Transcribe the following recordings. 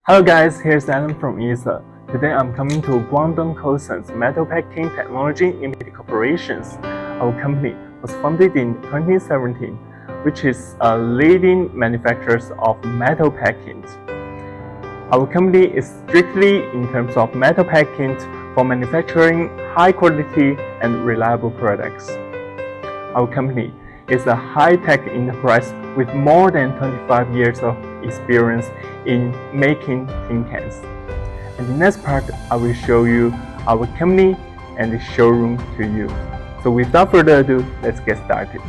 Hello guys, here's Alan from ESA. Today I'm coming to Guangdong Konson's Metal Packing Technology Limited Corporations. Our company was founded in 2017, which is a leading manufacturer of metal packings. Our company is strictly in terms of metal packings for manufacturing high quality and reliable products. Our company is a high-tech enterprise with more than 25 years of experience in making tin cans. In the next part, I will show you our company and the showroom to you. So without further ado, let's get started.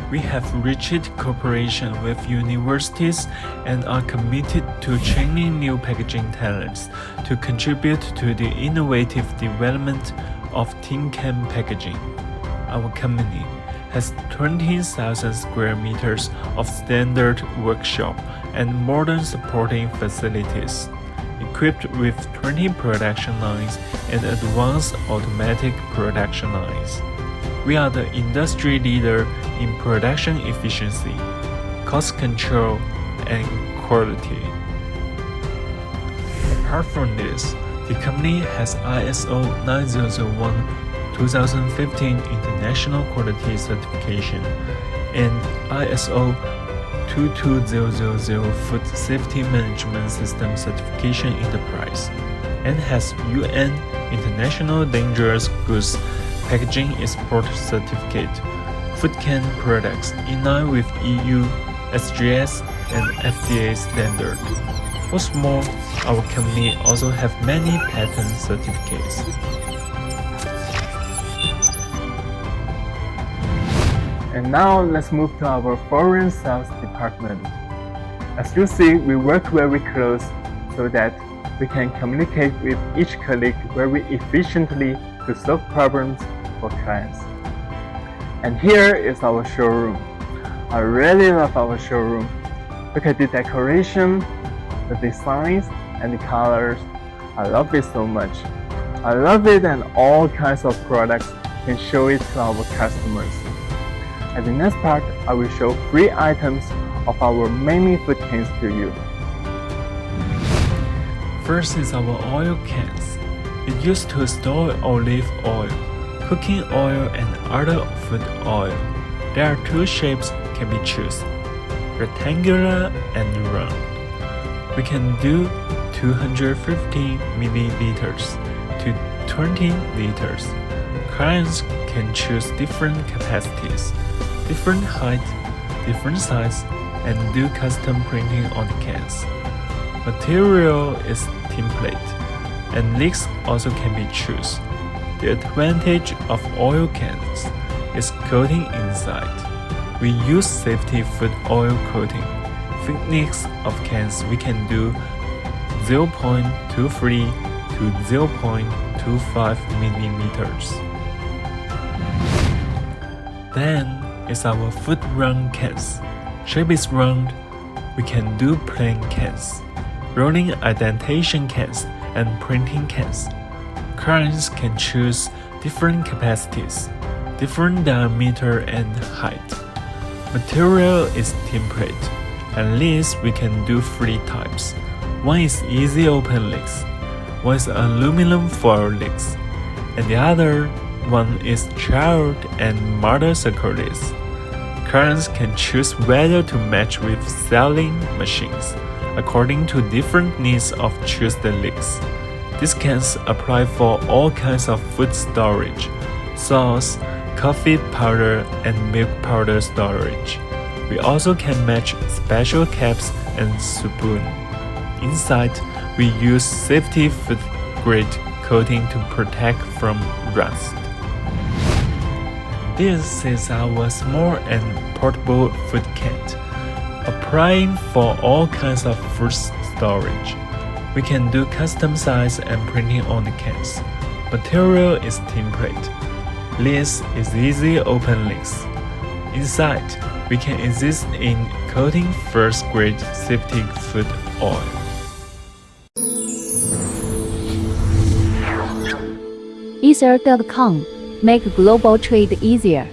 We have reached cooperation with universities and are committed to training new packaging talents to contribute to the innovative development of tin can packaging. Our company has 20,000 square meters of standard workshop and modern supporting facilities, equipped with 20 production lines and advanced automatic production lines. We are the industry leader in production efficiency, cost control, and quality. Apart from this, the company has ISO 9001-2015 International Quality Certification and ISO 22000 Food Safety Management System Certification Enterprise, and has UN International Dangerous Goods Packaging Export Certificate, food can products in line with EU, SGS, and FDA standard. What's more, our company also have many patent certificates. And now let's move to our foreign sales department. As you see, we work very close so that we can communicate with each colleague very efficiently to solve problems for clients. And here is our showroom. I really love our showroom. Look at the decoration, the designs, and the colors. I love it so much. I love it, and all kinds of products can show it to our customers. At the next part, I will show 3 items of our many food cans to you. First is our oil cans. It used to store olive oil, cooking oil, and other food oil. There are 2 shapes can be chosen, rectangular and round. We can do 250 milliliters to 20 liters. Clients can choose different capacities, different height, different size, and do custom printing on the cans. Material is template, and leaks also can be chosen. The advantage of oil cans is coating inside. We use safety food oil coating. Thickness of cans we can do 0.23 to 0.25 millimeters. Then is our food round cans. Shape is round. We can do plain cans, rolling indentation cans, and printing cans. Clients can choose different capacities, different diameter and height. Material is template. At least we can do 3 types. One is easy open leaks, one is aluminum foil leaks, and the other one is child and mother circulars. Clients can choose whether to match with selling machines according to different needs of choose the leaks. These cans apply for all kinds of food storage, sauce, coffee powder, and milk powder storage. We also can match special caps and spoon. Inside, we use safety food grade coating to protect from rust. This is our small and portable food can, applying for all kinds of food storage. We can do custom size and printing on the cans. Material is template. This is easy open leaks. Inside, we can assist in coating first grade safety food oil. ESA.com. Make global trade easier.